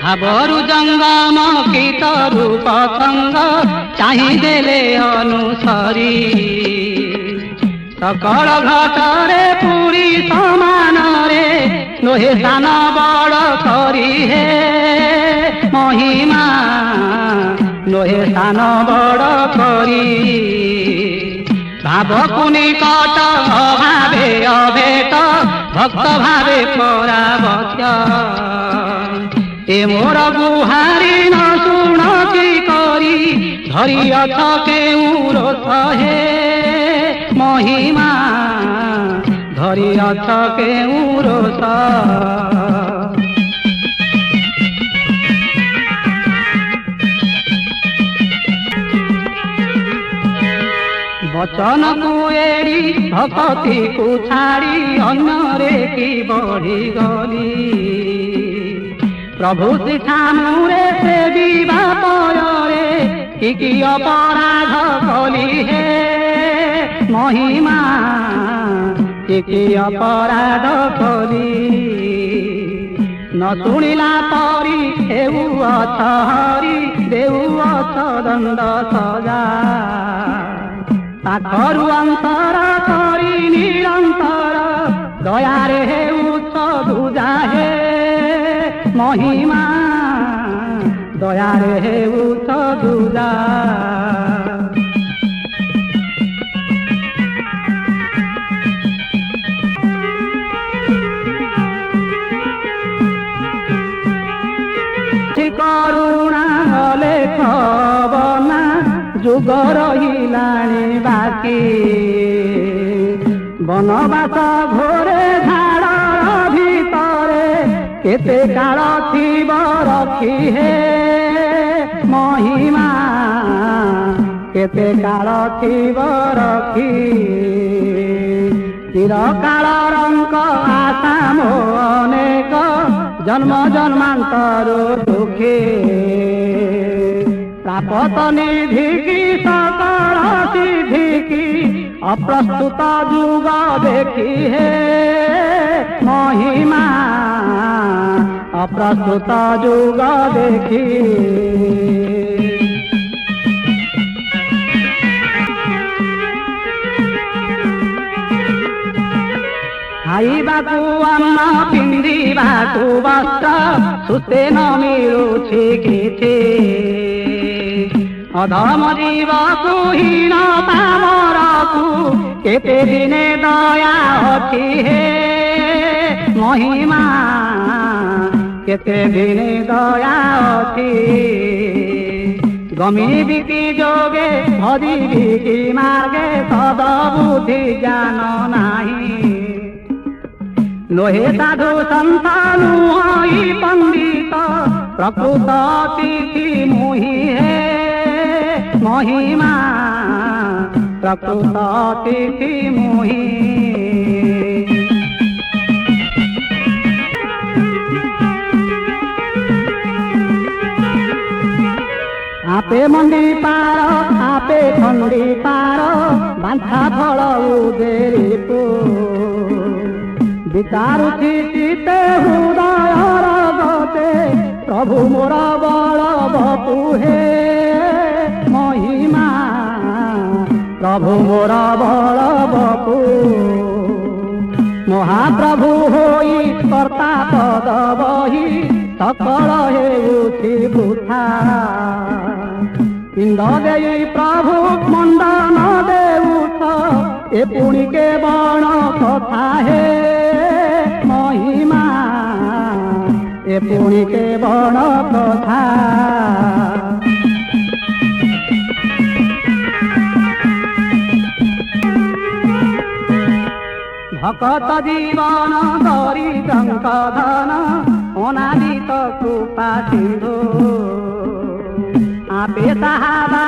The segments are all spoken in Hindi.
भावरु जंगम कीतरु पतंग चाहिदेले अनुसरी सकल घटरे पुरी समान रे नोहे सान बड़ करी हे महिमा नोहे सान बड़ करी भावकु निकट अभावे अभेट भक्त भावे परावत्य ए मोर गुहारी न शुण की करी धरी अथ केउर सहे महिमा धरी अथ केउर वचन को एड़ी भक्ति को छाड़ी अन्य की बढ़ी गली प्रभु शिठानुरे से विवापरे कि अपराध कली हे महिमा कि अपराध कली न शुणिला परी हेउ अथ हरि देउ अथ दंड सजा पाखरु अंतर करी निरंतर दयारे हेउ सदुजा हे महिमा दयारे हेउ सदुजा करुणा लेख बना जुग रहिलाणी बाकी बनवास घोरे झाड़ भितरे केते काल थिब रखी हे महिमा केते काल थिब रखी चिरकाल रंक आशा मो अनेक जन्म जन्मांतर दुखे प्रापत निधि की सकल सिद्धि की अप्रस्तुत जुग देखी हे महिमा अप्रस्तुत जुग देखी खाइबाकु अन्न पिंधिबाकु वस्त्र सुते न मिलुछि किछि अधम जीवकु हीन पामरकु केते दिने दया अछि हे महिमा केते दिने दया अछि गमी बिकी जोगे भजी बिकी मार्गे सद बुद्धि ज्ञान नाही लोहे साधु संत नुई पंडित प्रकृत अतिथि मुहि हे महिमा प्रकृत अतिथि मुहि आपे मंडी पार आपे खंडी पार बांधा फल उदेरी पो विचारुछि चिते हृदय गते प्रभु मोर बल बपु हे महिमा प्रभु मोर बल बपु महाप्रभु होई कर्ता पद बही सकल हेउछि बुथा पिंड देई प्रभु मंडन देउछ ए पुणी के बण कथा हे महिमा ए पुणी के बण कथा भकत जीवन धरी टंक धन अनादित कृपा सिंधु आपे साहाबा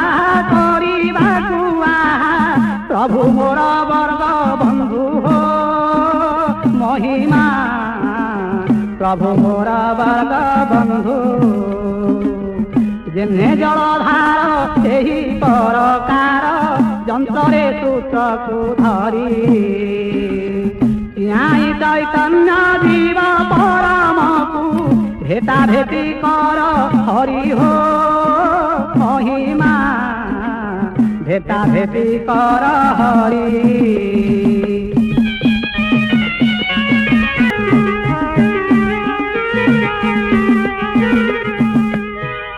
करिबाकु आहा प्रभु मोर वर्ग बंधु हो महिमा प्रभु मोर वर्ग बंधु जिन्हे जलधार एही परकार जंतरे सूत्रकु धरी चैतन्य जीव परमकु भेट ভেটা ভেটি কর হরি হো মহিমা ভেটা ভেটি কর হরি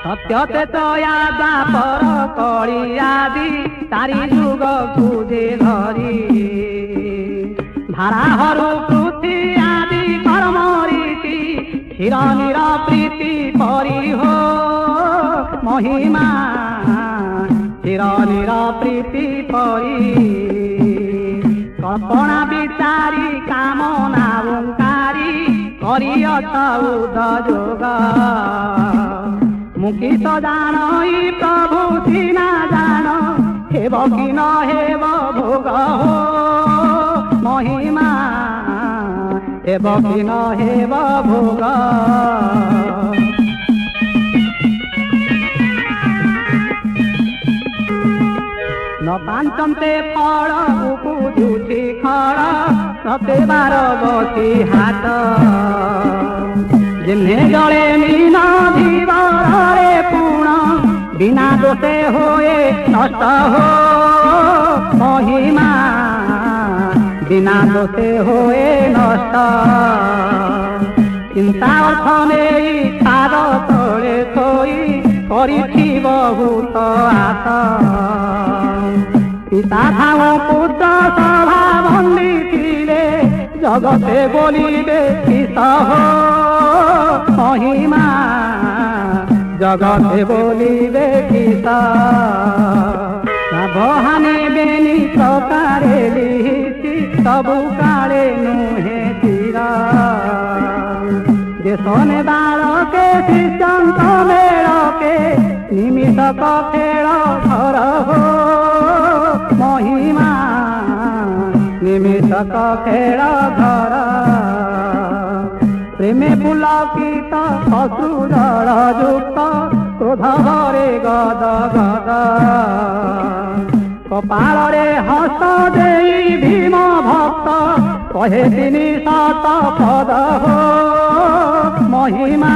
সত্যতে তয়া দ্বাপর কলি আদি তারি যুগ পূজে ধরি ধারা হরু পৃথি আদি কর্ম রীতি হিরণীর প্রীতি পরি হো মহিমা হিরণীর প্রীতি পরি কল্পনা বিচারি কামনা ওঙ্কারি করিয়ত উদ যোগ মুখিত জানই প্রভু সিনা জান হেব কি ন হেব ভোগ হো মহিমা হেব কি ন হেব ভোগ ন পাঞ্চন্তে ফল উপজুছি খড় সতে বার বসি হাত जिन्हे जले मीना धीवरे पूर्ण बिना दोषे होए नष्ट हो महिमा बिना दोषे होए नष्ट चिंता अर्थ नहीं तार तले सोई करिछि बहुत आस पिता भाव पुत्र सभा बंदी थिले जगते बोलिबे किस हो महिमा जगते बोलिबे किस भहाने बेनी प्रकारे लिहिछि सबु काले नुहे तीरा देशने बालके शिष्यंत मेलके निमिषक खेल घर हो महिमा निमिषक खेल घर प्रेमे पुलकित अश्रुजल युक्त क्रोध भरे गद गद कपाल रे हस्त देई भीम भक्त कहे तिनि सत पद हो महिमा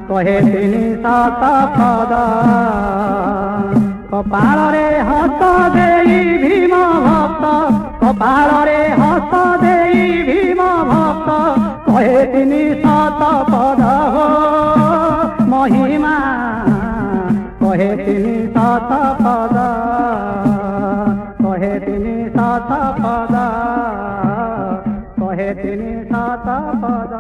कहे तिनि सत पद कपाल रे हस्त देई भीम भक्त कपाल रे हस्त देई भीम भक्त कहे तिनि सत पद हो महिमा कहे तिनि सत पद कहे तिनि सत पद कहे तिनि सत पद।